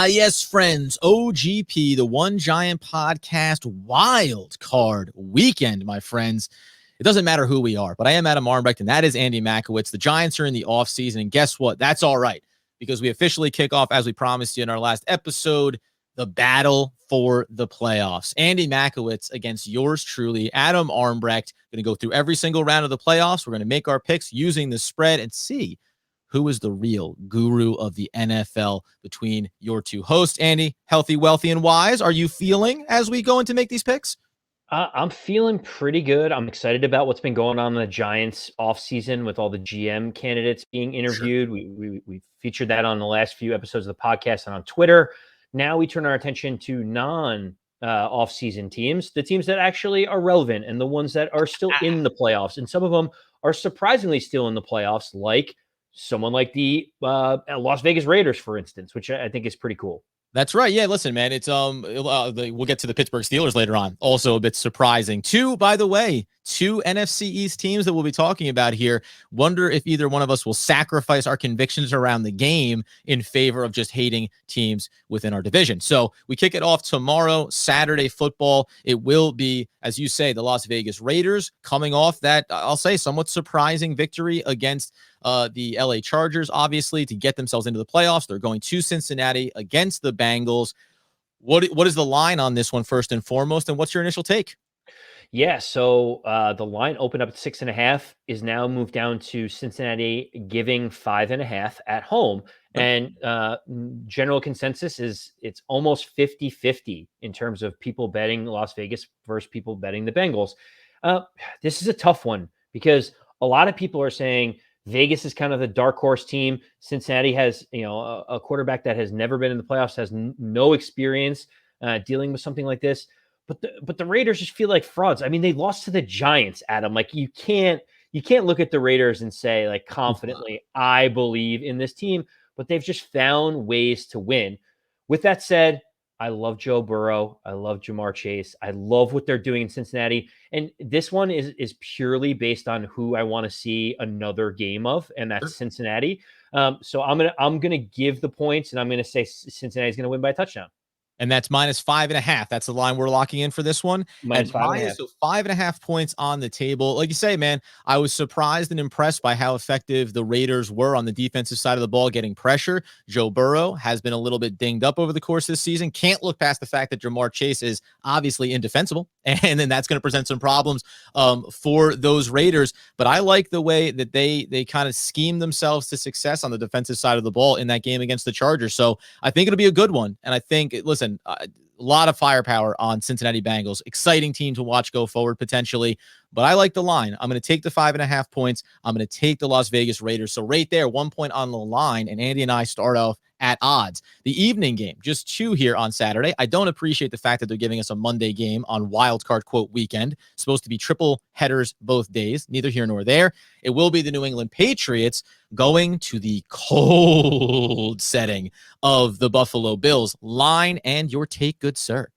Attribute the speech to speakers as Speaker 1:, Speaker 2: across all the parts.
Speaker 1: Yes, friends, OGP, the One Giant Podcast Wild Card Weekend, my friends. It doesn't matter who we are, but I am Adam Armbrecht, and that is Andy Makowitz. The Giants are in the offseason, and guess what? That's all right, because we officially kick off, as we promised you in our last episode, the battle for the playoffs. Andy Makowitz against yours truly, Adam Armbrecht. Going to go through every single round of the playoffs. We're going to make our picks using the spread and see who is the real guru of the NFL between your two hosts. Andy, healthy, wealthy, and wise. Are you feeling as we go in to make these picks?
Speaker 2: I'm feeling pretty good. I'm excited about what's been going on in the Giants offseason with all the GM candidates being interviewed. Sure. We featured that on the last few episodes of the podcast and on Twitter. Now we turn our attention to non-offseason teams, the teams that actually are relevant and the ones that are still in the playoffs. And some of them are surprisingly still in the playoffs, like someone like the Las Vegas Raiders, for instance, which I think is pretty cool.
Speaker 1: That's right. Yeah, listen, man, it's we'll get to the Pittsburgh Steelers later on. Also a bit surprising. By the way, two NFC East teams that we'll be talking about here. Wonder if either one of us will sacrifice our convictions around the game in favor of just hating teams within our division. So we kick it off tomorrow, Saturday football. It will be, as you say, the Las Vegas Raiders coming off that, I'll say, somewhat surprising victory against the LA Chargers, obviously, to get themselves into the playoffs. They're going to Cincinnati against the Bengals. What is the line on this one, first and foremost, and what's your initial take?
Speaker 2: Yeah, so the line opened up at 6.5, is now moved down to Cincinnati giving 5.5 at home. And general consensus is it's almost 50-50 in terms of people betting Las Vegas versus people betting the Bengals. This is a tough one because a lot of people are saying Vegas is kind of the dark horse team. Cincinnati has, a quarterback that has never been in the playoffs, has no experience dealing with something like this. But the Raiders just feel like frauds. I mean, they lost to the Giants, Adam. Like you can't look at the Raiders and say like confidently, I believe in this team, but they've just found ways to win. With that said, I love Joe Burrow. I love Jamar Chase. I love what they're doing in Cincinnati. And this one is purely based on who I want to see another game of, and that's Cincinnati. So I'm gonna give the points, and I'm gonna say Cincinnati's gonna win by a touchdown.
Speaker 1: And that's -5.5. That's the line we're locking in for this one.
Speaker 2: -5.5.
Speaker 1: So 5.5 points on the table. Like you say, man, I was surprised and impressed by how effective the Raiders were on the defensive side of the ball, getting pressure. Joe Burrow has been a little bit dinged up over the course of this season. Can't look past the fact that Jamar Chase is obviously indefensible, and then that's going to present some problems for those Raiders. But I like the way that they kind of scheme themselves to success on the defensive side of the ball in that game against the Chargers. So I think it'll be a good one. And I think, listen, a lot of firepower on Cincinnati Bengals. Exciting team to watch go forward potentially, but I like the line. I'm going to take the 5.5 points. I'm going to take the Las Vegas Raiders. So right there, 1 point on the line, and Andy and I start off at odds. The evening game, just 2 here on Saturday. I don't appreciate the fact that they're giving us a Monday game on wildcard quote weekend. Supposed to be triple headers both days, neither here nor there. It will be the New England Patriots going to the cold setting of the Buffalo Bills. Line and your take, good sir.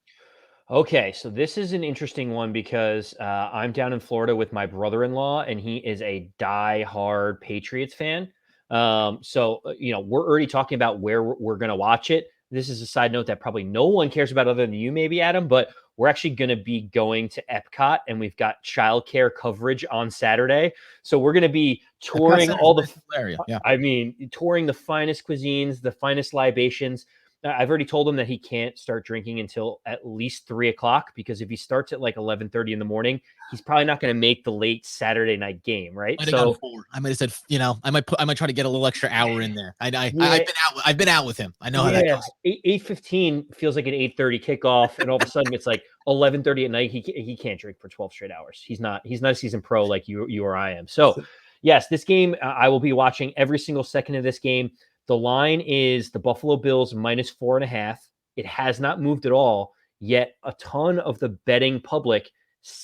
Speaker 2: Okay, so this is an interesting one because I'm down in Florida with my brother-in-law, and he is a die-hard Patriots fan. So we're already talking about where we're going to watch it. This is a side note that probably no one cares about other than you, maybe, Adam, but we're actually going to be going to Epcot, and we've got childcare coverage on Saturday. So we're going to be touring all the
Speaker 1: area. Yeah.
Speaker 2: I mean, touring the finest cuisines, the finest libations. I've already told him that he can't start drinking until at least 3:00, because if he starts at like 11:30 in the morning, he's probably not going to make the late Saturday night game, right?
Speaker 1: So I might have said, I might try to get a little extra hour in there. I've been out with him. I know how that goes.
Speaker 2: 8:15 feels like an 8:30 kickoff, and all of a sudden it's like 11:30 at night. He can't drink for 12 straight hours. He's not a seasoned pro like you or I am. So yes, this game I will be watching every single second of this game. The line is the Buffalo Bills -4.5. It has not moved at all, yet a ton of the betting public,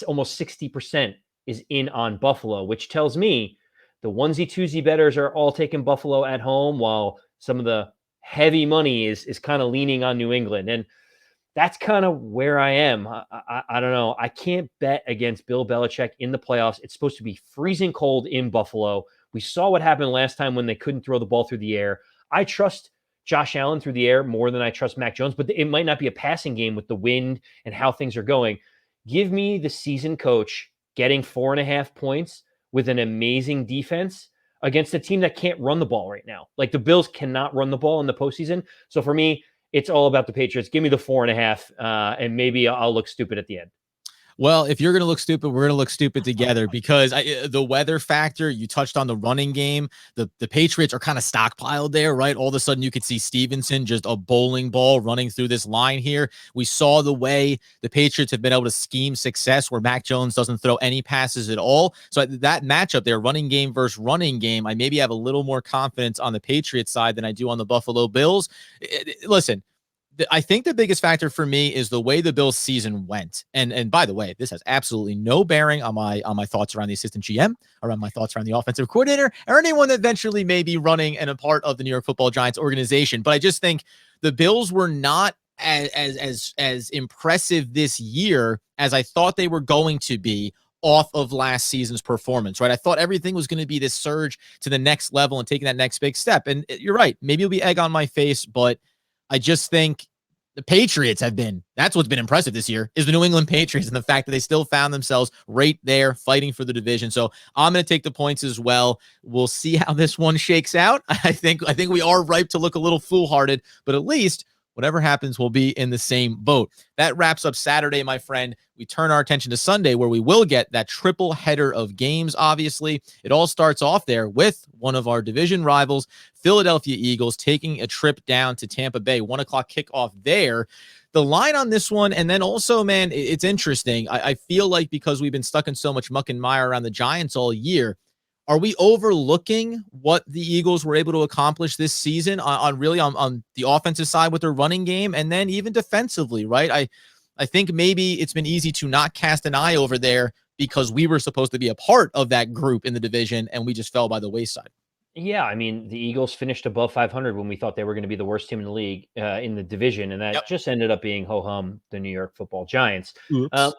Speaker 2: almost 60%, is in on Buffalo, which tells me the onesie-twosie bettors are all taking Buffalo at home, while some of the heavy money is kind of leaning on New England. And that's kind of where I am. I don't know. I can't bet against Bill Belichick in the playoffs. It's supposed to be freezing cold in Buffalo. We saw what happened last time when they couldn't throw the ball through the air. I trust Josh Allen through the air more than I trust Mac Jones, but it might not be a passing game with the wind and how things are going. Give me the seasoned coach getting 4.5 points with an amazing defense against a team that can't run the ball right now. Like the Bills cannot run the ball in the postseason. So for me, it's all about the Patriots. Give me the 4.5, and maybe I'll look stupid at the end.
Speaker 1: Well, if you're going to look stupid, we're going to look stupid together because the weather factor, you touched on the running game. The Patriots are kind of stockpiled there, right? All of a sudden, you could see Stevenson just a bowling ball running through this line here. We saw the way the Patriots have been able to scheme success where Mac Jones doesn't throw any passes at all. So that matchup there, running game versus running game, I maybe have a little more confidence on the Patriots side than I do on the Buffalo Bills. Listen, I think the biggest factor for me is the way the Bills season went. And by the way, this has absolutely no bearing on my thoughts around the assistant GM, around my thoughts around the offensive coordinator, or anyone that eventually may be running and a part of the New York Football Giants organization. But I just think the Bills were not as impressive this year as I thought they were going to be off of last season's performance, right? I thought everything was going to be this surge to the next level and taking that next big step. And you're right. Maybe it'll be egg on my face, but I just think the Patriots that's what's been impressive this year is the New England Patriots and the fact that they still found themselves right there fighting for the division. So I'm going to take the points as well. We'll see how this one shakes out. I think we are ripe to look a little foolhardy, but at least whatever happens, we'll be in the same boat. That wraps up Saturday, my friend. We turn our attention to Sunday, where we will get that triple header of games, obviously. It all starts off there with one of our division rivals, Philadelphia Eagles, taking a trip down to Tampa Bay. 1 o'clock kickoff there. The line on this one, and then also, man, it's interesting. I feel like because we've been stuck in so much muck and mire around the Giants all year, are we overlooking what the Eagles were able to accomplish this season on the offensive side with their running game and then even defensively, right? I think maybe it's been easy to not cast an eye over there because we were supposed to be a part of that group in the division and we just fell by the wayside.
Speaker 2: Yeah, I mean, the Eagles finished above 500 when we thought they were going to be the worst team in the league in the division, and that
Speaker 1: Yep.
Speaker 2: just ended up being ho hum the New York Football Giants. Uh,
Speaker 1: Oops.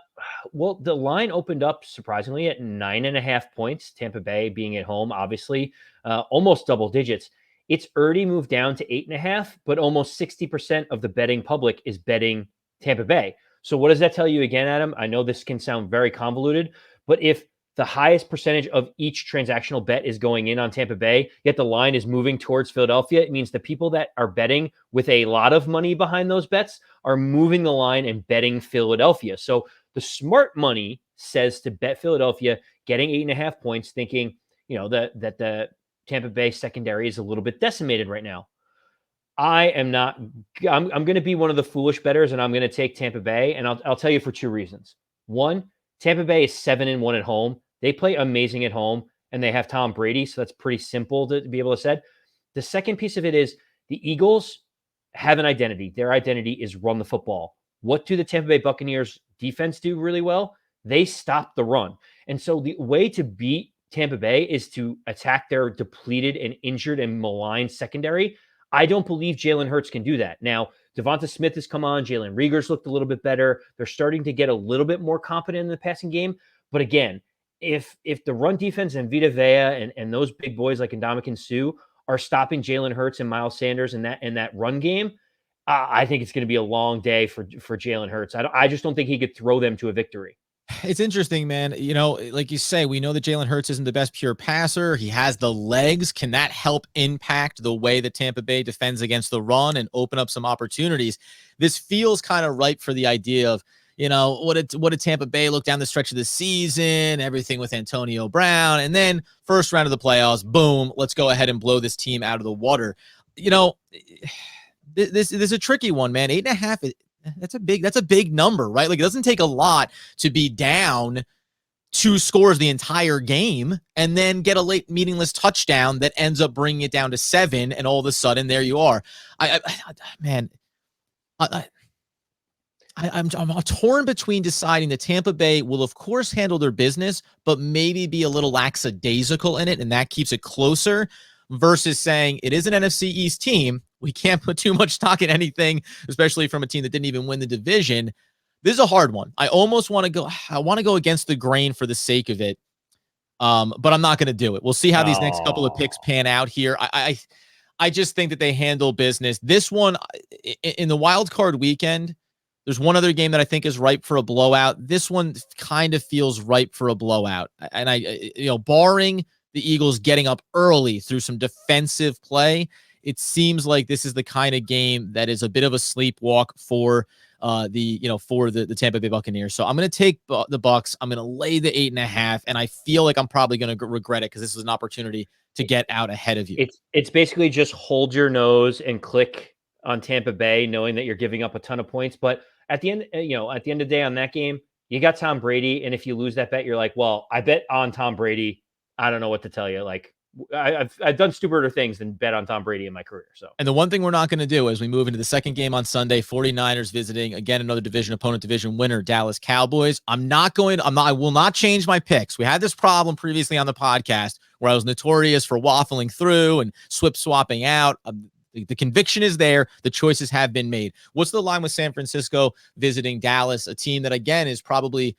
Speaker 2: well, the line opened up surprisingly at 9.5 points. Tampa Bay being at home, obviously, almost double digits. It's already moved down to 8.5, but almost 60% of the betting public is betting Tampa Bay. So, what does that tell you again, Adam? I know this can sound very convoluted, but if the highest percentage of each transactional bet is going in on Tampa Bay, yet the line is moving towards Philadelphia, it means the people that are betting with a lot of money behind those bets are moving the line and betting Philadelphia. So the smart money says to bet Philadelphia, getting 8.5 points, thinking, that the Tampa Bay secondary is a little bit decimated right now. I am not. I'm going to be one of the foolish bettors, and I'm going to take Tampa Bay, and I'll tell you for two reasons. One, Tampa Bay is 7-1 at home. They play amazing at home, and they have Tom Brady, so that's pretty simple to be able to set. The second piece of it is the Eagles have an identity. Their identity is run the football. What do the Tampa Bay Buccaneers defense do really well? They stop the run, and so the way to beat Tampa Bay is to attack their depleted and injured and maligned secondary. I don't believe Jalen Hurts can do that. Now, Devonta Smith has come on. Jalen Reagor's looked a little bit better. They're starting to get a little bit more confident in the passing game. But again, if the run defense and Vita Vea and those big boys like Ndamukong Suh are stopping Jalen Hurts and Miles Sanders in that run game, I think it's going to be a long day for Jalen Hurts. I just don't think he could throw them to a victory.
Speaker 1: It's interesting, man. Like you say, we know that Jalen Hurts isn't the best pure passer. He has the legs. Can that help impact the way that Tampa Bay defends against the run and open up some opportunities? This feels kind of ripe for the idea of, what did Tampa Bay look down the stretch of the season, everything with Antonio Brown, and then first round of the playoffs, boom, let's go ahead and blow this team out of the water. This is a tricky one, man. 8.5 that's a big number, right? Like it doesn't take a lot to be down 2 scores the entire game and then get a late meaningless touchdown that ends up bringing it down to 7. And all of a sudden there you are. I'm torn between deciding that Tampa Bay will of course handle their business, but maybe be a little lackadaisical in it. And that keeps it closer versus saying it is an NFC East team. We can't put too much stock in anything, especially from a team that didn't even win the division. This is a hard one. I almost want to go against the grain for the sake of it. But I'm not going to do it. We'll see how these next couple of picks pan out here. I I just think that they handle business. This one in the wild card weekend, there's one other game that I think is ripe for a blowout. This one kind of feels ripe for a blowout. And barring the Eagles getting up early through some defensive play, it seems like this is the kind of game that is a bit of a sleepwalk for the Tampa Bay Buccaneers. So I'm going to take the Bucs. I'm going to lay the 8.5, and I feel like I'm probably going to regret it because this is an opportunity to get out ahead of you.
Speaker 2: It's basically just hold your nose and click on Tampa Bay, knowing that you're giving up a ton of points. But at the end, at the end of the day on that game, you got Tom Brady, and if you lose that bet, you're like, well, I bet on Tom Brady. I don't know what to tell you. Like, I've done stupider things than bet on Tom Brady in my career. So,
Speaker 1: and the one thing we're not going to do as we move into the second game on Sunday, 49ers visiting again another division opponent, division winner, Dallas Cowboys. I will not change my picks. We had this problem previously on the podcast where I was notorious for waffling through and swapping out. The conviction is there. The choices have been made. What's the line with San Francisco visiting Dallas, a team that again is probably,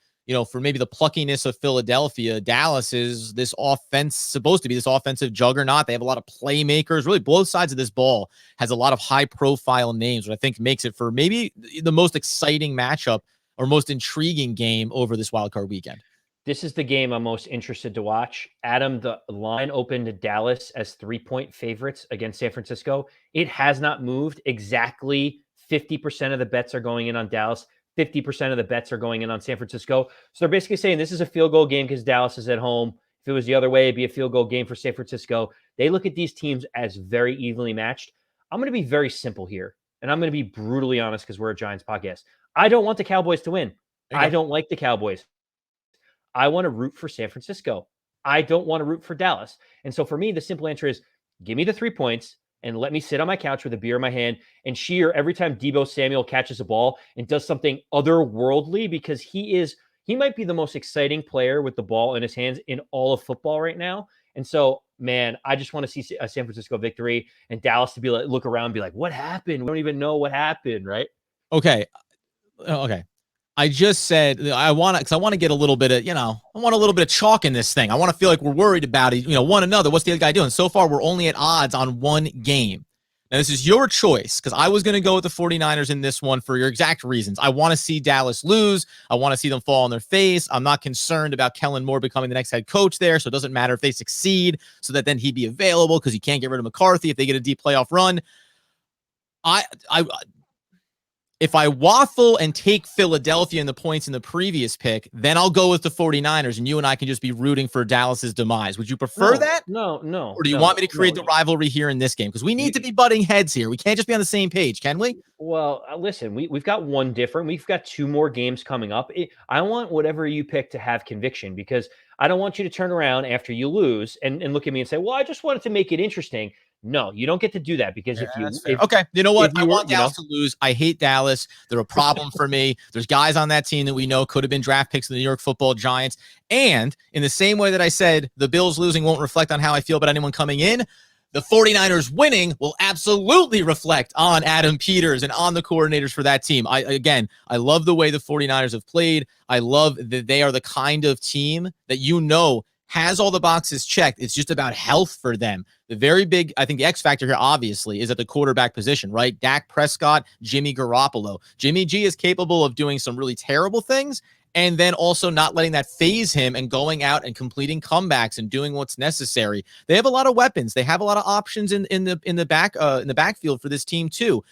Speaker 1: for maybe the pluckiness of Philadelphia, Dallas is supposed to be this offensive juggernaut. They have a lot of playmakers. Really, both sides of this ball has a lot of high-profile names, which I think makes it for maybe the most exciting matchup or most intriguing game over this wildcard weekend.
Speaker 2: This is the game I'm most interested to watch. Adam, the line opened to Dallas as 3-point favorites against San Francisco. It has not moved. Exactly 50% of the bets are going in on Dallas. 50% of the bets are going in on San Francisco. So they're basically saying this is a field goal game because Dallas is at home. If it was the other way, it'd be a field goal game for San Francisco. They look at these teams as very evenly matched. I'm going to be very simple here, and I'm going to be brutally honest because we're a Giants podcast. I don't want the Cowboys to win. I don't like the Cowboys. I want to root for San Francisco. I don't want to root for Dallas. And so for me, the simple answer is give me the 3 points and let me sit on my couch with a beer in my hand and cheer every time Deebo Samuel catches a ball and does something otherworldly, because he might be the most exciting player with the ball in his hands in all of football right now. And so, man, I just want to see a San Francisco victory and Dallas to be like, look around and be like, what happened? We don't even know what happened, right?
Speaker 1: Okay. I just said I want to get a little bit of, I want a little bit of chalk in this thing. I want to feel like we're worried about it, one another. What's the other guy doing? So far, we're only at odds on one game. Now, this is your choice because I was going to go with the 49ers in this one for your exact reasons. I want to see Dallas lose. I want to see them fall on their face. I'm not concerned about Kellen Moore becoming the next head coach there, so it doesn't matter if they succeed, so that then he'd be available because you can't get rid of McCarthy if they get a deep playoff run. If I waffle and take Philadelphia in the points in the previous pick, then I'll go with the 49ers, and you and I can just be rooting for Dallas's demise. Would you prefer that?
Speaker 2: No.
Speaker 1: Or do you want me to create the rivalry here in this game? Because we need to be butting heads here. We can't just be on the same page, can we?
Speaker 2: Well, listen, we've got one different. We've got 2 more games coming up. I want whatever you pick to have conviction, because I don't want you to turn around after you lose and look at me and say, well, I just wanted to make it interesting. No, you don't get to do that, because
Speaker 1: okay, you know what? I want Dallas to lose. I hate Dallas. They're a problem for me. There's guys on that team that we know could have been draft picks of the New York Football Giants. And in the same way that I said the Bills losing won't reflect on how I feel about anyone coming in, the 49ers winning will absolutely reflect on Adam Peters and on the coordinators for that team. I love the way the 49ers have played. I love that they are the kind of team that has all the boxes checked. It's just about health for them. The very big, I think the X factor here, obviously, is at the quarterback position, right? Dak Prescott, Jimmy Garoppolo. Jimmy G is capable of doing some really terrible things, and then also not letting that phase him and going out and completing comebacks and doing what's necessary. They have a lot of weapons. They have a lot of options in the backfield for this team too.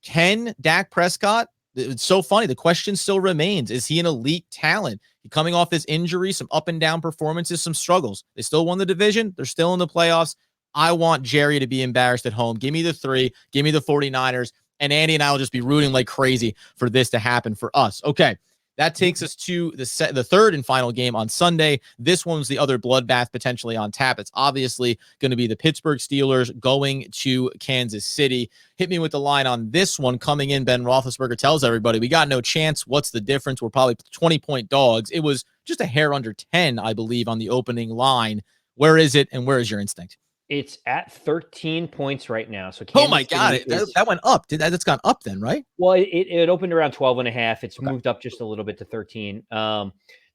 Speaker 1: Can Dak Prescott? It's so funny. The question still remains: is he an elite talent? Coming off this injury, some up and down performances, some struggles. They still won the division. They're still in the playoffs. I want Jerry to be embarrassed at home. Give me the 3. Give me the 49ers. And Andy and I will just be rooting like crazy for this to happen for us. Okay. That takes us to the third and final game on Sunday. This one's the other bloodbath potentially on tap. It's obviously going to be the Pittsburgh Steelers going to Kansas City. Hit me with the line on this one. Coming in, Ben Roethlisberger tells everybody, we got no chance. What's the difference? We're probably 20-point dogs. It was just a hair under 10, I believe, on the opening line. Where is it, and where is your instinct?
Speaker 2: It's at 13 points right now. So
Speaker 1: Kansas my God, that went up. That's gone up then, right?
Speaker 2: Well, it opened around 12.5. It's moved up just a little bit to 13.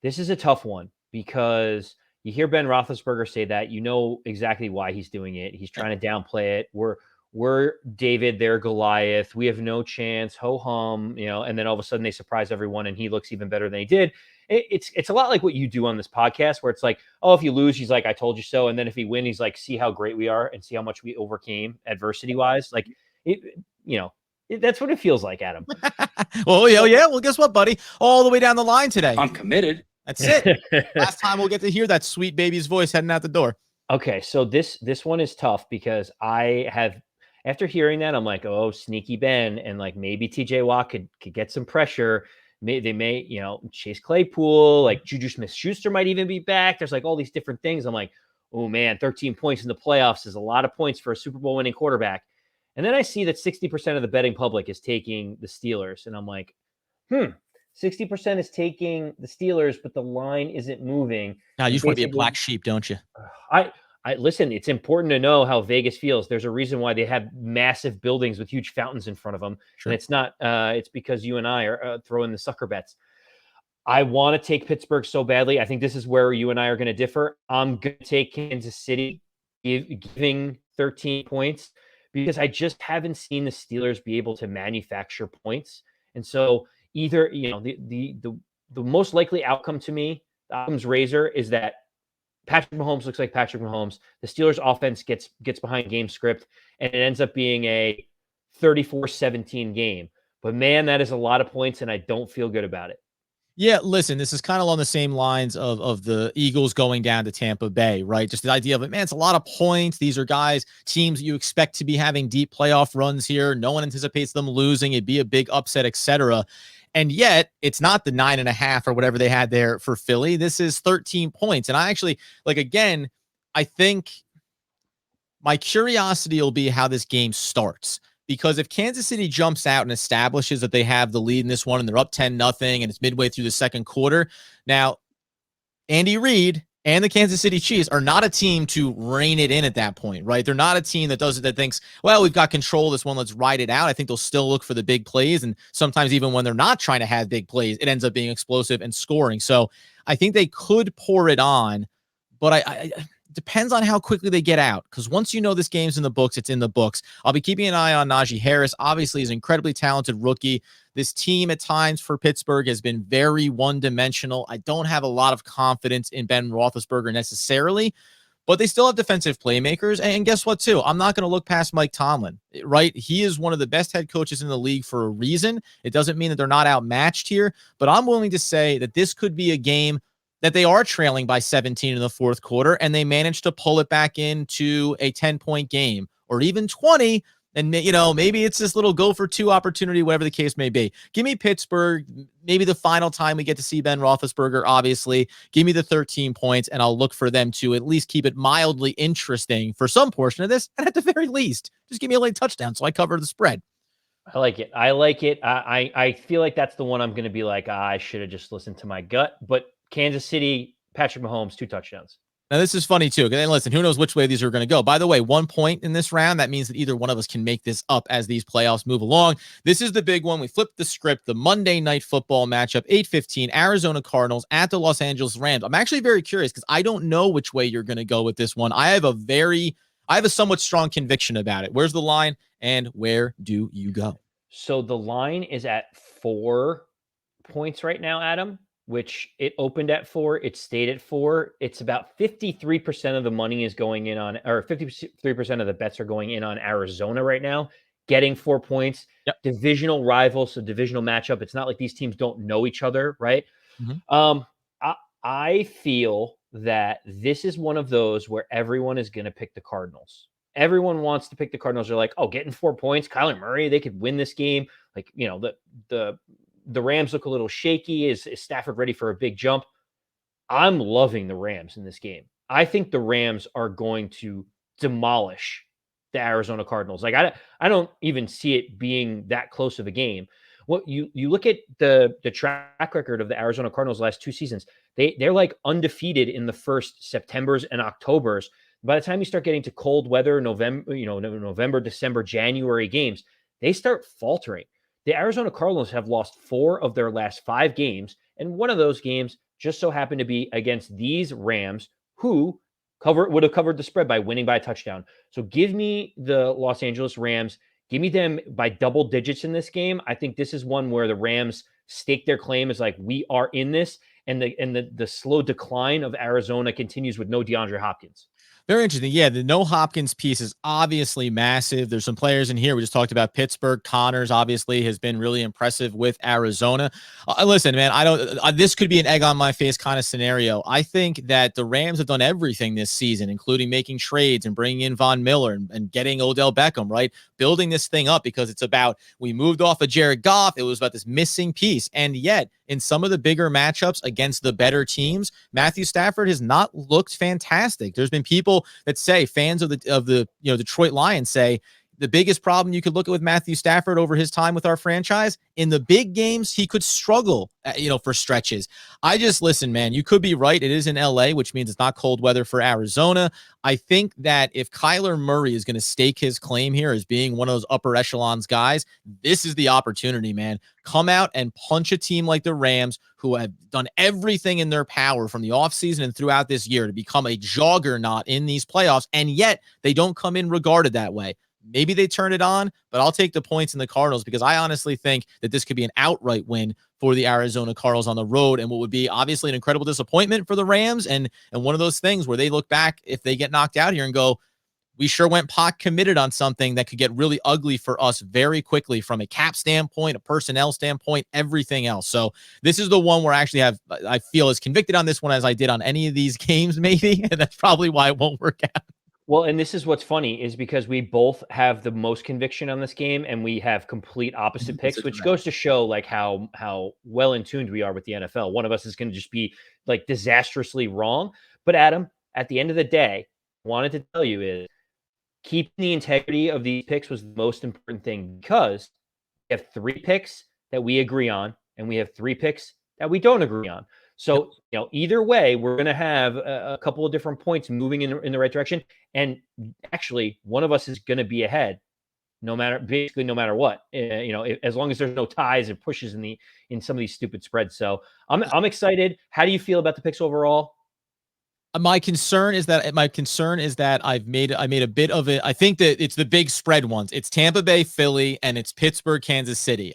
Speaker 2: This is a tough one because you hear Ben Roethlisberger say that, you know exactly why he's doing it. He's trying to downplay it. We're we're David, they're Goliath. We have no chance. Ho hum, and then all of a sudden they surprise everyone and he looks even better than he did. It's a lot like what you do on this podcast, where it's like, oh, if you lose, he's like, I told you so. And then if he win, he's like, see how great we are and see how much we overcame adversity wise. Like, it, that's what it feels like, Adam.
Speaker 1: Well, yeah. Well, guess what, buddy? All the way down the line today.
Speaker 3: I'm committed.
Speaker 1: That's it. Last time we'll get to hear that sweet baby's voice heading out the door.
Speaker 2: Okay, so this one is tough because I have, after hearing that, I'm like, oh, sneaky Ben, and like maybe TJ Watt could get some pressure. They may, Chase Claypool, like Juju Smith-Schuster might even be back. There's like all these different things. I'm like, oh man, 13 points in the playoffs is a lot of points for a Super Bowl winning quarterback. And then I see that 60% of the betting public is taking the Steelers, and I'm like, 60% is taking the Steelers, but the line isn't moving.
Speaker 1: Now, you just want to be a black sheep, don't you?
Speaker 2: I listen, it's important to know how Vegas feels. There's a reason why they have massive buildings with huge fountains in front of them. Sure. And it's not, it's because you and I are throwing the sucker bets. I want to take Pittsburgh so badly. I think this is where you and I are going to differ. I'm going to take Kansas City, giving 13 points, because I just haven't seen the Steelers be able to manufacture points. And so either, the most likely outcome to me, the outcome's razor, is that Patrick Mahomes looks like Patrick Mahomes. The Steelers offense gets behind game script, and it ends up being a 34-17 game. But man, that is a lot of points, and I don't feel good about it.
Speaker 1: Yeah, listen, this is kind of along the same lines of the Eagles going down to Tampa Bay, right? Just the idea of it, man, it's a lot of points. These are teams you expect to be having deep playoff runs here. No one anticipates them losing. It'd be a big upset, etc. And yet it's not the 9.5 or whatever they had there for Philly. This is 13 points. And I actually, again, I think my curiosity will be how this game starts. Because if Kansas City jumps out and establishes that they have the lead in this one and they're up 10-0 and it's midway through the second quarter, now Andy Reid and the Kansas City Chiefs are not a team to rein it in at that point, right? They're not a team that thinks, well, we've got control of this one, let's ride it out. I think they'll still look for the big plays, and sometimes even when they're not trying to have big plays, it ends up being explosive and scoring. So I think they could pour it on, but I depends on how quickly they get out, because once you know this game's in the books, it's in the books. I'll be keeping an eye on Najee Harris. Obviously, he's an incredibly talented rookie. This team at times for Pittsburgh has been very one-dimensional. I don't have a lot of confidence in Ben Roethlisberger necessarily, but they still have defensive playmakers. And guess what, too? I'm not going to look past Mike Tomlin, right? He is one of the best head coaches in the league for a reason. It doesn't mean that they're not outmatched here, but I'm willing to say that this could be a game that they are trailing by 17 in the fourth quarter, and they managed to pull it back into a 10-point game or even 20. And, maybe it's this little go for two opportunity, whatever the case may be. Give me Pittsburgh, maybe the final time we get to see Ben Roethlisberger, obviously. Give me the 13 points, and I'll look for them to at least keep it mildly interesting for some portion of this. And at the very least, just give me a late touchdown so I cover the spread.
Speaker 2: I like it. I feel like that's the one I'm going to be like, I should have just listened to my gut. But Kansas City, Patrick Mahomes, 2 touchdowns.
Speaker 1: Now, this is funny, too. And listen, who knows which way these are going to go. By the way, 1 point in this round, that means that either one of us can make this up as these playoffs move along. This is the big one. We flipped the script, the Monday Night Football matchup, 8:15, Arizona Cardinals at the Los Angeles Rams. I'm actually very curious because I don't know which way you're going to go with this one. I have a somewhat strong conviction about it. Where's the line, and where do you go?
Speaker 2: So the line is at 4 points right now, Adam, which it opened at 4. It stayed at 4. It's about 53% of the money is going in on, or 53% of the bets are going in on Arizona right now, getting 4 points.
Speaker 1: Yep.
Speaker 2: Divisional rivals, so divisional matchup. It's not like these teams don't know each other, right?
Speaker 1: Mm-hmm.
Speaker 2: I feel that this is one of those where everyone is going to pick the Cardinals. Everyone wants to pick the Cardinals. They're like, oh, getting 4 points, Kyler Murray, they could win this game. Like, the Rams look a little shaky. Is Stafford ready for a big jump? I'm loving the Rams in this game. I think the Rams are going to demolish the Arizona Cardinals. Like, I don't even see it being that close of a game. What you look at the track record of the Arizona Cardinals last 2 seasons, they're like undefeated in the first Septembers and Octobers. By the time you start getting to cold weather, November, December, January games, they start faltering. The Arizona Cardinals have lost 4 of their last 5 games, and one of those games just so happened to be against these Rams, who would have covered the spread by winning by a touchdown. So give me the Los Angeles Rams. Give me them by double digits in this game. I think this is one where the Rams stake their claim as like, we are in this, and the slow decline of Arizona continues with no DeAndre Hopkins.
Speaker 1: Very interesting. Yeah, the no Hopkins piece is obviously massive. There's some players in here. We just talked about Pittsburgh. Connors obviously has been really impressive with Arizona. Listen, man, I don't. This could be an egg on my face kind of scenario. I think that the Rams have done everything this season, including making trades and bringing in Von Miller and getting Odell Beckham. Right, building this thing up because it's about we moved off of Jared Goff. It was about this missing piece, and yet in some of the bigger matchups against the better teams, Matthew Stafford has not looked fantastic. There's been people that say, fans of the Detroit Lions say, the biggest problem you could look at with Matthew Stafford over his time with our franchise, in the big games, he could struggle, for stretches. I just listen, man, you could be right. It is in LA, which means it's not cold weather for Arizona. I think that if Kyler Murray is going to stake his claim here as being one of those upper echelons guys, this is the opportunity, man. Come out and punch a team like the Rams, who have done everything in their power from the offseason and throughout this year to become a juggernaut in these playoffs, and yet they don't come in regarded that way. Maybe they turn it on, but I'll take the points in the Cardinals because I honestly think that this could be an outright win for the Arizona Cardinals on the road, and what would be obviously an incredible disappointment for the Rams, and one of those things where they look back if they get knocked out here and go, we sure went pot committed on something that could get really ugly for us very quickly from a cap standpoint, a personnel standpoint, everything else. So this is the one where I feel as convicted on this one as I did on any of these games, maybe, and that's probably why it won't work out.
Speaker 2: Well, and this is what's funny is because we both have the most conviction on this game, and we have complete opposite picks, which goes to show like how well in tuned we are with the NFL. One of us is going to just be like disastrously wrong. But Adam, at the end of the day, wanted to tell you is keeping the integrity of these picks was the most important thing, because we have 3 picks that we agree on, and we have 3 picks that we don't agree on. So, either way, we're going to have a couple of different points moving in the right direction. And actually, one of us is going to be ahead, no matter what. As long as there's no ties or pushes in some of these stupid spreads. So I'm excited. How do you feel about the picks overall?
Speaker 1: My concern is that I made a bit of it. I think that it's the big spread ones. It's Tampa Bay, Philly, and it's Pittsburgh, Kansas City.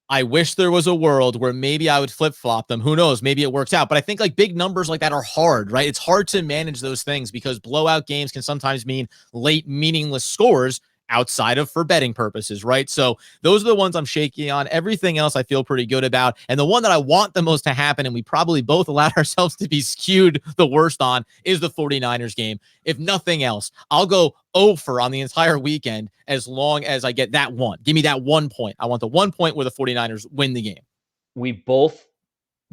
Speaker 1: I wish there was a world where maybe I would flip-flop them. Who knows? Maybe it works out. But I think like big numbers like that are hard, right? It's hard to manage those things because blowout games can sometimes mean late meaningless scores outside of for betting purposes, right? So those are the ones I'm shaky on. Everything else I feel pretty good about. And the one that I want the most to happen, and we probably both allowed ourselves to be skewed the worst on, is the 49ers game. If nothing else, I'll go over on the entire weekend as long as I get that one. Give me that 1 point. I want the 1 point where the 49ers win the game.
Speaker 2: We both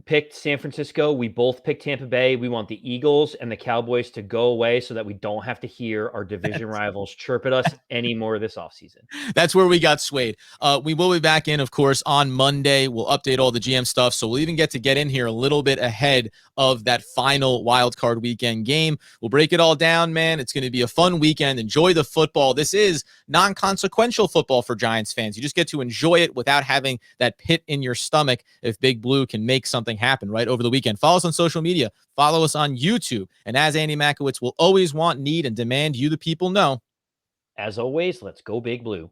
Speaker 2: picked San Francisco. We both picked Tampa Bay. We want the Eagles and the Cowboys to go away so that we don't have to hear our division rivals chirp at us anymore this offseason.
Speaker 1: That's where we got swayed. We will be back in, of course, on Monday. We'll update all the GM stuff. So we'll even get in here a little bit ahead of that final wildcard weekend game. We'll break it all down, man. It's going to be a fun weekend. Enjoy the football. This is non-consequential football for Giants fans. You just get to enjoy it without having that pit in your stomach if Big Blue can make something happen right over the weekend. Follow us on social media. Follow us on YouTube. And as Andy Makowitz will always want, need, and demand, you the people know.
Speaker 2: As always, let's go Big Blue.